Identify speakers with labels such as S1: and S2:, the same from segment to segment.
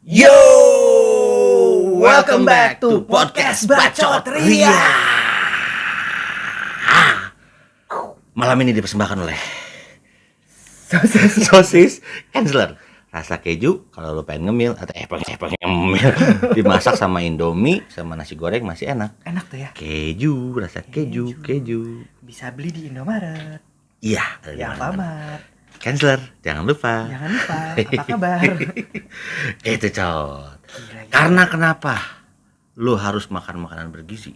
S1: Yo, welcome back to podcast Bacot Ria. Malam ini dipersembahkan oleh sosis Kensler rasa keju. Kalau lo pengen ngemil atau pengen ngemil, dimasak sama Indomie sama nasi goreng masih enak.
S2: Enak tuh ya.
S1: Keju, rasa keju.
S2: Bisa beli di Indomaret.
S1: Iya, ada di
S2: Ya,
S1: mana-mana.
S2: Alfamart.
S1: Kensler, jangan lupa.
S2: Apa kabar?
S1: Itu Cot.
S2: Gila.
S1: Karena kenapa lu harus makan makanan bergizi?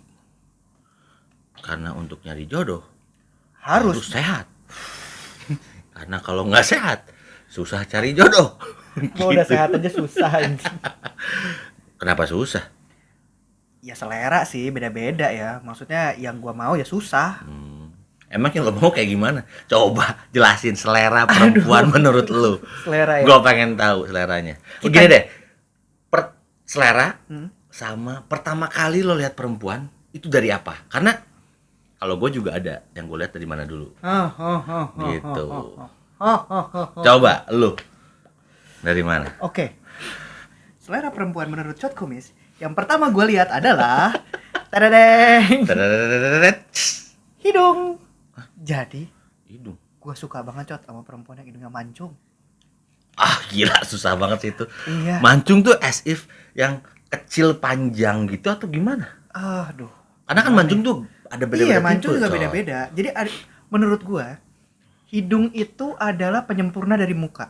S1: Karena untuk nyari jodoh harus
S2: Harus.
S1: sehat. Karena kalau nggak sehat susah cari jodoh.
S2: Mau udah sehat aja susah.
S1: Kenapa susah?
S2: Ya selera sih beda-beda ya. Maksudnya yang gua mau ya susah.
S1: Emang yang lo mau kayak gimana? Coba jelasin selera perempuan menurut lu.
S2: Selera ya.
S1: Gue pengen tahu seleranya. Gini deh, selera sama pertama kali lo lihat perempuan itu dari apa? Karena kalau gue juga ada yang gue lihat dari mana dulu. Gitu. Coba lu dari mana?
S2: Oke. Selera perempuan menurut Cot Kumis yang pertama gua lihat adalah tadadeng, hidung. Jadi
S1: Hidung.
S2: gua suka banget Cot sama perempuan yang hidungnya mancung.
S1: Ah gila, susah banget sih itu.
S2: Iya.
S1: Mancung tuh as if yang kecil panjang gitu atau gimana?
S2: Aduh.
S1: Karena kan mancung tuh ada beda-beda
S2: Iya, mancung
S1: tipe,
S2: juga
S1: Cot.
S2: beda-beda. Jadi menurut gua hidung itu adalah penyempurna dari muka.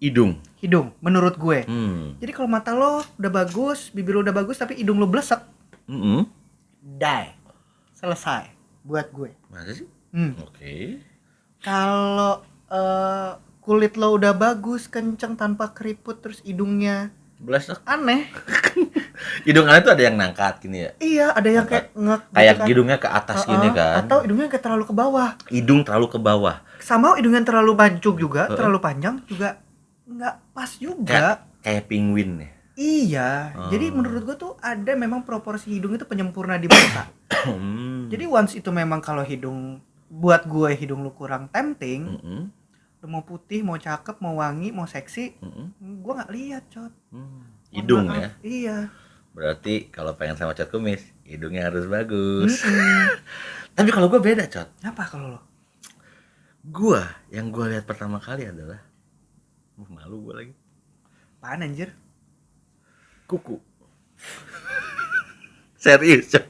S1: Hidung.
S2: Hidung menurut gue.
S1: Hmm.
S2: Jadi kalau mata lo udah bagus, bibir lo udah bagus tapi hidung lo blesek, die. Selesai buat gue.
S1: Masa sih? Oke.
S2: Kalau kulit lo udah bagus, kenceng tanpa keriput terus hidungnya
S1: Blesek.
S2: aneh.
S1: Hidung aneh tuh ada yang nangkat gini ya.
S2: Iya, ada yang kayak ngek
S1: Kayak
S2: gitu kan.
S1: hidungnya ke atas gini kan.
S2: Atau hidungnya kayak terlalu ke bawah.
S1: Hidung terlalu ke bawah.
S2: Sama hidungnya terlalu mancung juga, terlalu panjang juga nggak pas juga.
S1: Kayak penguin ya.
S2: Iya, jadi menurut gue tuh ada memang proporsi hidung itu penyempurna di muka. Jadi once itu memang kalau hidung buat gue hidung lu kurang tempting, lu mau putih, mau cakep, mau wangi, mau seksi, gue nggak lihat Cot.
S1: Hidung
S2: Mohon
S1: ya.
S2: maaf. Iya.
S1: Berarti kalau pengen sama Cot Kumis, hidungnya harus bagus. Tapi kalau gue beda Cot.
S2: Apa kalau lo?
S1: Yang gue lihat pertama kali adalah malu gue lagi.
S2: Apaan anjir?
S1: Kuku. Serius Cot.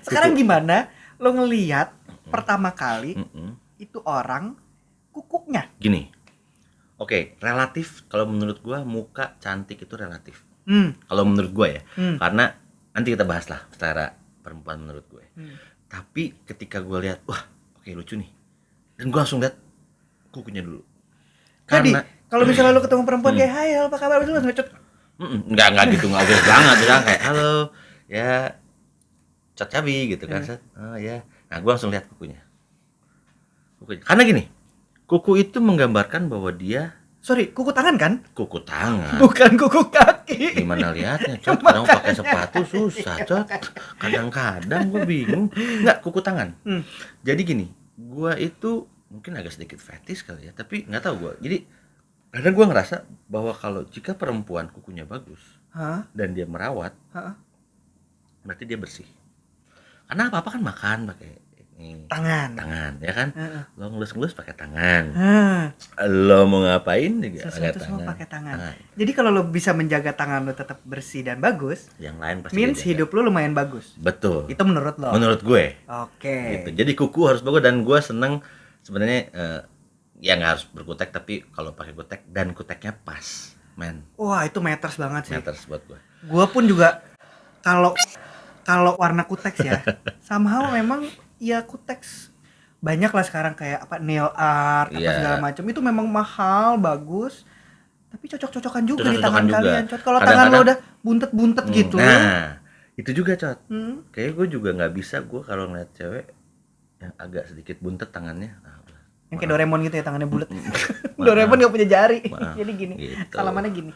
S2: Sekarang gimana lo ngelihat pertama kali itu orang kukuknya?
S1: Gini. Oke, relatif kalau menurut gue muka cantik itu relatif. Kalau menurut gue ya. Karena nanti kita bahas lah selera perempuan menurut gue. Tapi ketika gue lihat, wah, oke lucu nih. Dan gue langsung lihat kukunya dulu.
S2: Jadi
S1: Karena
S2: kalau misalnya lo ketemu perempuan kayak hai, apa kabar? Itu langsung Cot.
S1: enggak gitu, enggak obvious banget bilang kayak halo, ya Cot Cabi gitu kan. Oh ya. Nah, gue langsung lihat kukunya. Karena gini, kuku itu menggambarkan bahwa dia
S2: Sorry, kuku tangan kan?
S1: kuku tangan.
S2: Bukan kuku kaki.
S1: Gimana lihatnya, Cot? Kadang pakai sepatu susah, Cot. Kadang-kadang gue bingung. Enggak, kuku tangan. Jadi gini, gue itu mungkin agak sedikit fetis kali ya, tapi nggak tahu gue. Jadi kadang gue ngerasa bahwa kalau jika perempuan kukunya bagus dan dia merawat, berarti dia bersih. Karena apa-apa kan makan pakai tangan, ya kan? Lo ngelus-ngelus pakai tangan. Lo mau ngapain juga
S2: Sesuatu semua pakai tangan. Jadi kalau lo bisa menjaga tangan lo tetap bersih dan bagus,
S1: Yang lain pasti
S2: means
S1: dia jaga.
S2: hidup lo lumayan bagus.
S1: Betul.
S2: Itu menurut lo.
S1: Menurut gue.
S2: Oke.
S1: Gitu. Jadi kuku harus bagus dan gue seneng sebenarnya ya nggak harus berkutek tapi kalau pakai kutek dan kuteknya pas, men.
S2: Wah, itu matters banget sih.
S1: Matters buat gue.
S2: Gua pun juga kalau warna kuteks ya, somehow memang ya kuteks banyak lah sekarang kayak apa nail art apa segala macam itu memang mahal, bagus. Tapi cocok-cocokan juga di tangan kalian, Cot. Kalau tangan lo udah buntet-buntet gitu.
S1: Nah, itu juga, Cot. Kayaknya gue juga nggak bisa gue kalau ngeliat cewek yang agak sedikit buntet tangannya.
S2: Yang kayak Doraemon gitu ya, tangannya bulat. Doraemon nggak punya jari. Jadi gini,
S1: Gitu.
S2: salamannya gini.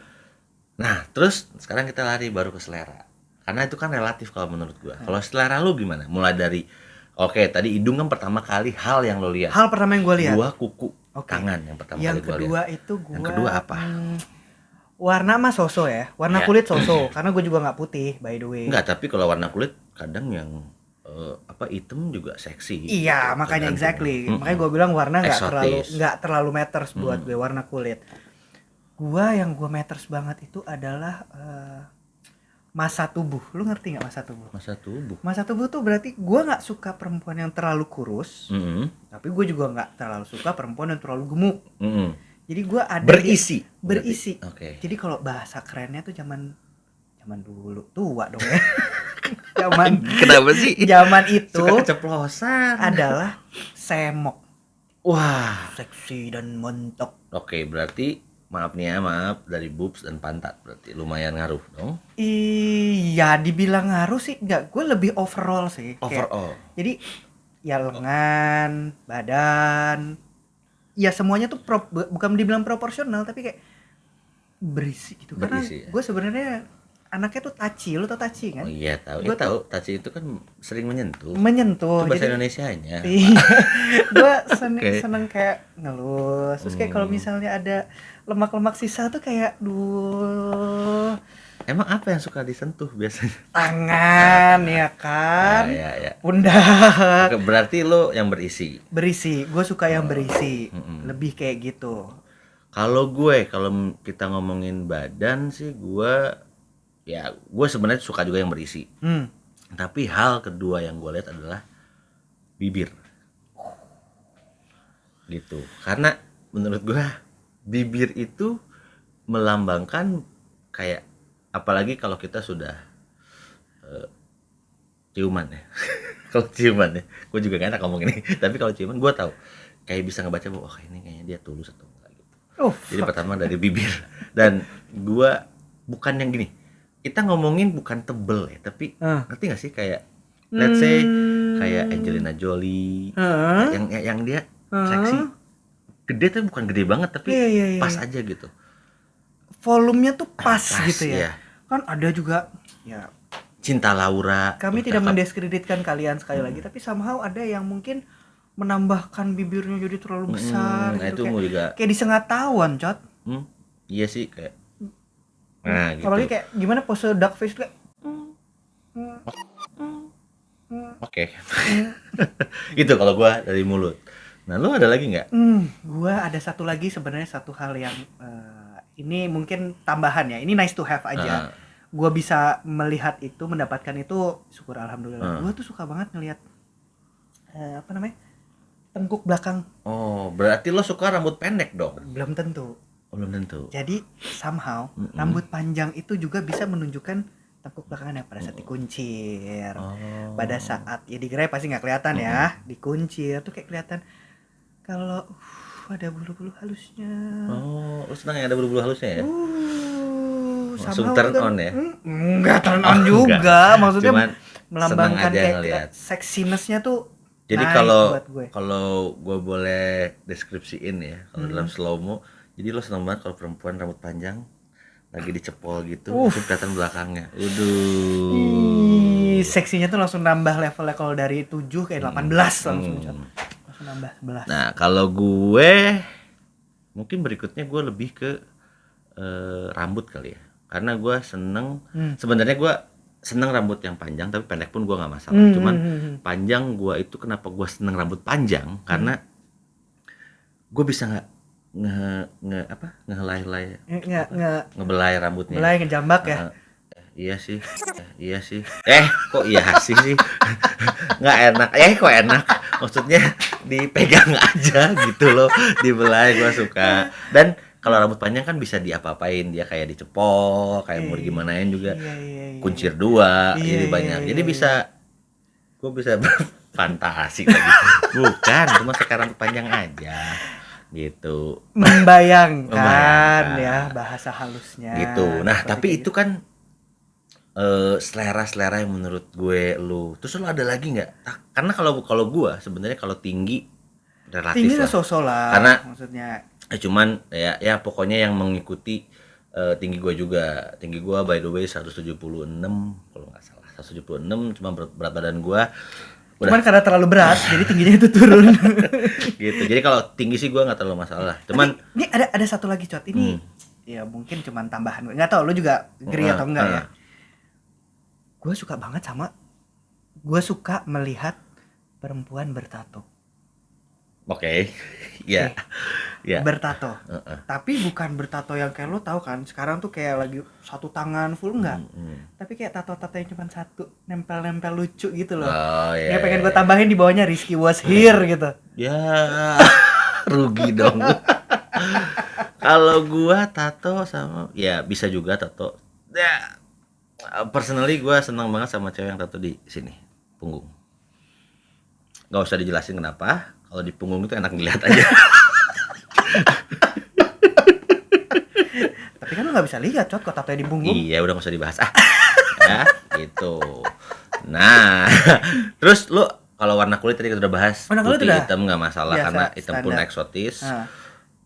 S1: Nah, terus sekarang kita lari baru ke selera. Karena itu kan relatif kalau menurut gue. Kalau selera lu gimana? Mulai dari oke, tadi hidung kan pertama kali hal yang lo lihat.
S2: Hal pertama yang gue lihat.
S1: Gua kuku, tangan yang pertama kali gue lihat.
S2: Yang kedua itu gue.
S1: Yang kedua apa?
S2: Warna mah so-so ya. Warna
S1: Ya.
S2: kulit so-so karena gue juga nggak putih by the way.
S1: Enggak, tapi kalau warna kulit kadang yang hitam juga seksi.
S2: Iya,
S1: gitu,
S2: makanya
S1: tergantung.
S2: exactly. Makanya gue bilang warna
S1: Eksotis.
S2: nggak terlalu matters buat gue warna kulit. Yang gue matters banget itu adalah masa tubuh. Lu ngerti nggak masa tubuh?
S1: Masa tubuh.
S2: Masa tubuh tuh berarti gue nggak suka perempuan yang terlalu kurus, tapi gue juga nggak terlalu suka perempuan yang terlalu gemuk. Jadi gue ada
S1: Berisi.
S2: berisi.
S1: Oke.
S2: Jadi kalau bahasa kerennya tuh zaman dulu, tua dong ya. Zaman
S1: Kenapa sih?
S2: zaman itu
S1: Suka keceplosan.
S2: adalah semok,
S1: Wah.
S2: seksi dan montok.
S1: Oke, berarti maaf nih ya, maaf dari boobs dan pantat berarti lumayan ngaruh dong.
S2: Iya, dibilang ngaruh sih enggak, gue lebih overall sih.
S1: Overall.
S2: Jadi ya lengan, badan, ya semuanya tuh bukan dibilang proporsional tapi kayak berisi gitu. Karena
S1: Berisi, ya?
S2: gue sebenarnya anaknya tuh taci, lu tau taci kan?
S1: Oh iya tahu.
S2: Gua
S1: Tahu. Taci itu kan sering menyentuh.
S2: Menyentuh.
S1: Itu bahasa
S2: jadi-
S1: Indonesianya.
S2: Iya, gue
S1: Oke.
S2: seneng kayak ngelus. Terus kayak kalau misalnya ada lemak-lemak sisa tuh kayak, duh,
S1: Emang apa yang suka disentuh biasanya?
S2: tangan ya kan,
S1: Ya.
S2: pundak,
S1: Oke, berarti lo yang berisi.
S2: berisi. Gue suka yang berisi, lebih kayak gitu.
S1: Kalau kita ngomongin badan sih gue sebenarnya suka juga yang berisi. Tapi hal kedua yang gue lihat adalah bibir. Gitu. Karena menurut gue bibir itu melambangkan kayak apalagi kalau kita sudah ciuman ya. Kalau ciuman ya, gue juga gak enak ngomong ini. Tapi kalau ciuman gue tahu kayak bisa ngebaca bahwa ini kayaknya dia tulus atau enggak gitu. Jadi pertama dari bibir. Dan gue bukan yang gini. Kita ngomongin bukan tebel ya, tapi ngerti gak sih kayak let's say kayak Angelina Jolie, yang dia seksi, gede tapi bukan gede banget tapi
S2: Iya.
S1: pas aja gitu.
S2: Volumenya tuh pas gitu ya.
S1: Iya.
S2: Kan ada juga ya.
S1: Cinta Laura.
S2: Kami tidak mendiskreditkan kalian sekali lagi, tapi somehow ada yang mungkin menambahkan bibirnya jadi terlalu besar
S1: nah
S2: gitu.
S1: itu mau juga.
S2: Kayak disengatawan, Cot.
S1: Iya sih kayak. Nah gitu.
S2: Apalagi kayak gimana pose duck face kayak
S1: Oke. Itu kalau gua dari mulut. Nah, lu ada lagi nggak?
S2: Gua ada satu lagi sebenarnya, satu hal yang ini mungkin tambahan ya. Ini nice to have aja. Gua bisa melihat itu, mendapatkan itu, syukur alhamdulillah. Gua tuh suka banget ngelihat tengkuk belakang.
S1: Oh, berarti lo suka rambut pendek dong?
S2: Belum tentu.
S1: Belum tentu.
S2: Jadi somehow rambut panjang itu juga bisa menunjukkan tengkuk belakangnya pada saat dikuncir. Pada saat ya digerai pasti nggak kelihatan ya, dikuncir tuh kayak kelihatan kalau ada bulu-bulu halusnya.
S1: Oh, lu senang yang ada bulu-bulu halusnya ya? Langsung
S2: somehow
S1: turn
S2: kan-
S1: on ya?
S2: Enggak turn on juga,
S1: enggak.
S2: maksudnya
S1: Cuman
S2: melambangkan
S1: senang aja
S2: kayak
S1: ngeliat.
S2: sexiness-nya tuh.
S1: Jadi
S2: naik buat gue.
S1: kalau gue boleh deskripsiin ya, kalau dalam slow mo, jadi lo seneng banget kalau perempuan rambut panjang lagi dicepol gitu, langsung kelihatan belakangnya.
S2: Ih, seksinya tuh langsung nambah levelnya, kalau dari 7 kayak 18 langsung langsung nambah 11.
S1: Nah, kalau gue mungkin berikutnya gue lebih ke rambut kali ya. Karena gue seneng, sebenarnya gue seneng rambut yang panjang, tapi pendek pun gue nggak masalah. Cuman panjang gue itu kenapa gue seneng rambut panjang? Karena gue bisa ngehelai-helai, ngebelai rambutnya.
S2: Mulai ngejambak ya.
S1: Iya sih. Kok iya sih? Nggak enak. Kok enak? Maksudnya dipegang aja gitu loh, dibelai gue suka. Dan kalau rambut panjang kan bisa diapa-apain, dia kayak dicepol, kayak mau digimanain juga. Kuncir dua, jadi banyak. Jadi gue bisa berfantasi lagi. Bukan, cuma sekarang panjang aja. Gitu.
S2: Membayangkan ya bahasa halusnya.
S1: Gitu. Nah, tapi itu kan selera yang menurut gue lu. Terus lu ada lagi nggak? Karena kalau gue sebenarnya kalau tinggi relatif
S2: tinggi
S1: lah.
S2: sosok lah.
S1: Karena
S2: maksudnya
S1: cuman ya pokoknya yang mengikuti tinggi gue juga. Tinggi gue by the way 176 kalau nggak salah. 176, cuma berat badan gue
S2: cuman karena terlalu berat jadi tingginya itu turun.
S1: gitu. Jadi kalau tinggi sih gue nggak terlalu masalah. Cuman
S2: ini ada satu lagi, Cot. Ini ya mungkin cuman tambahan. Nggak tahu lu juga agree atau enggak ya. Gue suka banget gue suka melihat perempuan bertato.
S1: Oke. Iya. Iya.
S2: Bertato. Tapi bukan bertato yang kayak lo tahu kan, sekarang tuh kayak lagi satu tangan full enggak. Tapi kayak tato-tato yang cuma satu, nempel-nempel lucu gitu loh.
S1: Iya.
S2: Yang pengen gue tambahin di bawahnya Rizky was here gitu.
S1: Ya, rugi dong. Kalau gua tato sama, ya bisa juga tato. Ya, personally gua senang banget sama cewek yang tato di sini, punggung. Gak usah dijelasin kenapa. Kalau di punggung itu enak dilihat aja.
S2: Tapi kan lo nggak bisa lihat kok tatonya di punggung.
S1: Iya, udah gak usah dibahas. Ya, gitu. Nah, terus lu kalau warna kulit tadi kita udah bahas.
S2: Warna kulit
S1: putih
S2: udah.
S1: hitam nggak masalah.
S2: Biasa,
S1: karena hitam pun
S2: standar.
S1: eksotis.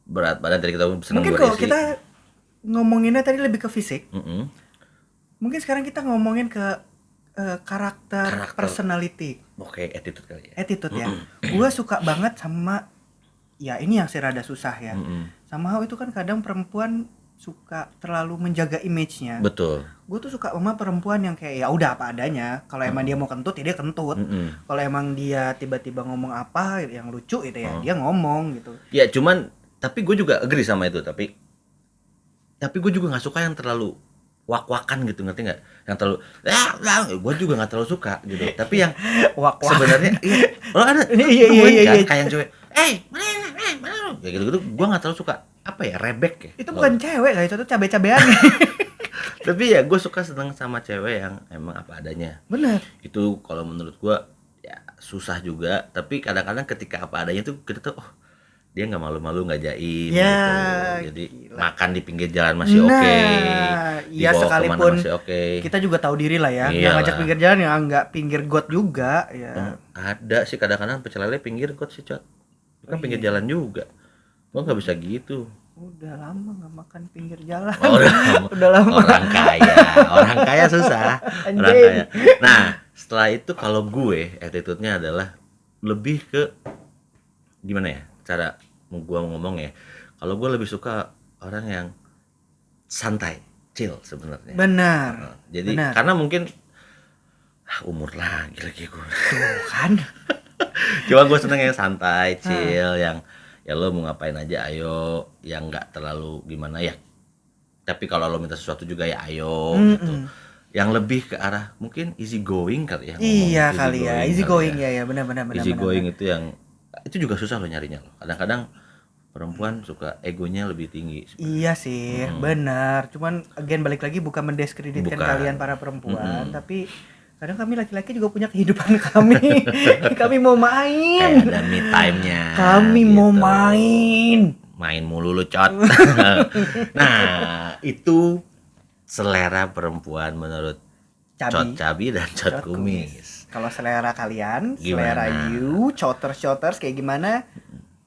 S1: Berat badan tadi kita seneng
S2: Mungkin kalau
S1: berisi.
S2: kita ngomonginnya tadi lebih ke fisik, mungkin sekarang kita ngomongin ke karakter, personality.
S1: Oke, attitude kali ya.
S2: Attitude ya. Gue suka banget sama, ya ini yang sih rada susah ya. Somehow itu kan kadang perempuan suka terlalu menjaga image-nya.
S1: Betul.
S2: Gue tuh suka sama perempuan yang kayak ya udah apa adanya. Kalau emang dia mau kentut ya dia kentut. Kalau emang dia tiba-tiba ngomong apa yang lucu itu ya dia ngomong gitu.
S1: Ya cuman, tapi gue juga agree sama itu. Tapi gue juga nggak suka yang terlalu wak-wakan gitu, ngerti nggak? Yang terlalu, gue juga nggak terlalu suka gitu. Tapi yang sebenarnya, lo ada,
S2: iya.
S1: kayak yang cewek, mana, kayak gitu-gitu, gue nggak terlalu suka. Apa ya, rebek ya?
S2: Itu bukan cewek lah, itu tuh cabe-cabean.
S1: Tapi ya gue suka seneng sama cewek yang emang apa adanya.
S2: Bener.
S1: Itu kalau menurut gue ya susah juga. Tapi kadang-kadang ketika apa adanya tuh kita tuh, oh dia nggak malu-malu, nggak jaim
S2: ya,
S1: gitu. Jadi
S2: gila.
S1: Makan di pinggir jalan masih oke.
S2: Ya sekalipun
S1: masih oke.
S2: Kita juga tahu diri lah ya. Yang ngajak pinggir jalan yang nggak pinggir got juga ya.
S1: Ada sih kadang-kadang pecel lele pinggir got sih, Cot. Itu kan pinggir jalan juga. Gua nggak bisa gitu.
S2: Udah lama nggak makan pinggir jalan.
S1: Udah lama. Orang kaya susah. Orang kaya. Nah, setelah itu kalau gue attitude-nya adalah lebih ke gimana ya? Cara gua ngomong ya. Kalau gue lebih suka orang yang santai, chill sebenarnya.
S2: Benar.
S1: Jadi karena mungkin umur lagi gue.
S2: Tuh kan.
S1: Cuma gue seneng yang santai, chill, yang ya lo mau ngapain aja ayo, yang nggak terlalu gimana ya. Tapi kalau lo minta sesuatu juga ya ayo gitu. Yang lebih ke arah mungkin easy going kali ya.
S2: Iya kali ya, easy going ya benar.
S1: Easy going itu yang itu juga susah lo nyarinya lo. Kadang-kadang perempuan suka egonya lebih tinggi.
S2: Iya sih, benar. Cuman again balik lagi bukan mendiskreditkan kalian para perempuan, tapi kadang kami laki-laki juga punya kehidupan kami. Kami mau main.
S1: Kayak ada me time-nya.
S2: Kami gitu. Mau main.
S1: Main mulu lu, Cot. Nah, itu selera perempuan menurut Cot Cabi dan Cot Kumis.
S2: Kalau selera kalian,
S1: gimana?
S2: Selera you, Coters kayak gimana?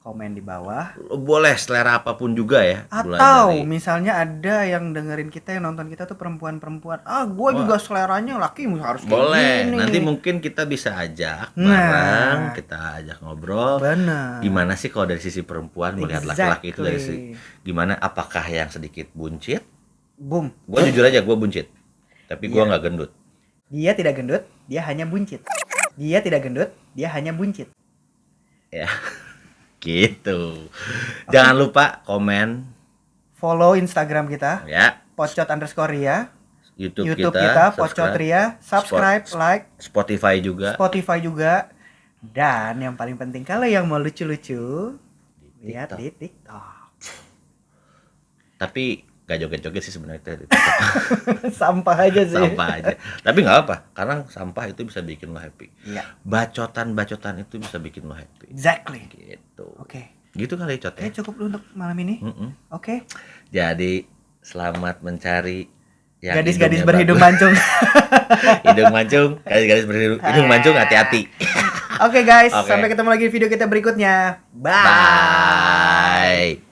S2: Komen di bawah.
S1: Boleh selera apapun juga ya.
S2: Atau misalnya ada yang dengerin kita, yang nonton kita tuh perempuan-perempuan. Gua juga seleranya laki harus kayak
S1: boleh.
S2: gini.
S1: Nanti mungkin kita bisa ajak bareng, kita ajak ngobrol.
S2: Benar.
S1: Gimana sih kalau dari sisi perempuan melihat laki-laki itu dari sisi gimana? Apakah yang sedikit buncit?
S2: Boom.
S1: Gua jujur aja gua buncit. Tapi gua nggak gendut.
S2: Dia tidak gendut, dia hanya buncit. Dia tidak gendut, dia hanya buncit.
S1: Ya. Gitu. Jangan lupa komen,
S2: follow Instagram kita
S1: ya,
S2: @pocot_ria,
S1: YouTube
S2: kita @pocotria, subscribe, like,
S1: Spotify juga,
S2: dan yang paling penting kalau yang mau lucu-lucu lihat di TikTok. Tapi gak joget-joget sih sebenarnya. Sampah aja sih.
S1: Sampah aja. Tapi nggak apa, karena sampah itu bisa bikin lo happy.
S2: Iya.
S1: Bacotan itu bisa bikin lo happy.
S2: Exactly.
S1: Gitu.
S2: Oke.
S1: Gitu kali Cot ya.
S2: Cukup dulu untuk malam ini. Oke.
S1: Jadi selamat mencari yang
S2: gadis-gadis berhidung mancung.
S1: Hidung mancung, gadis-gadis berhidung mancung, hati-hati.
S2: Oke guys, sampai ketemu lagi di video kita berikutnya. Bye.